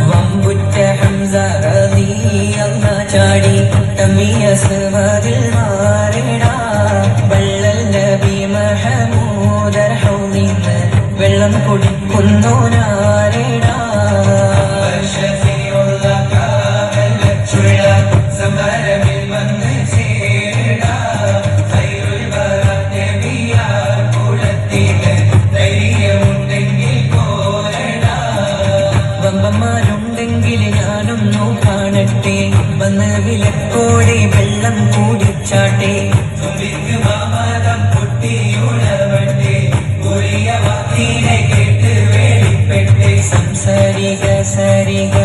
വമ്പുറ്റ ഹംസ റളിയല്ലാഹു ചാടി തമിയസ്വാദിൽ മാറിടാ വള്ളൽ നബി മഹമൂദർ ഹൗദിന്ന് വെള്ളം കുടിക്കുന്നു നാരിടാ സമരമിൽ വന്ന് ചേരിടാ ഖൈറുൽ ബറാഅ നബിയാ കുലത്തിന് ധൈര്യമുണ്ടെങ്കിൽ പോരടാ വമ്പന്മാരുണ്ടെങ്കിൽ ഞാനൊന്നു കാണട്ടെ വന്ന് വിലക്കോടെ വെള്ളം കൂടിച്ചാട്ടെ മാമതം പൊട്ടിയുണവട്ടെ ഒളിയ വാക്കിനെ കേട്ട് വേളിപ്പെട്ട് സംസാരിക സരിക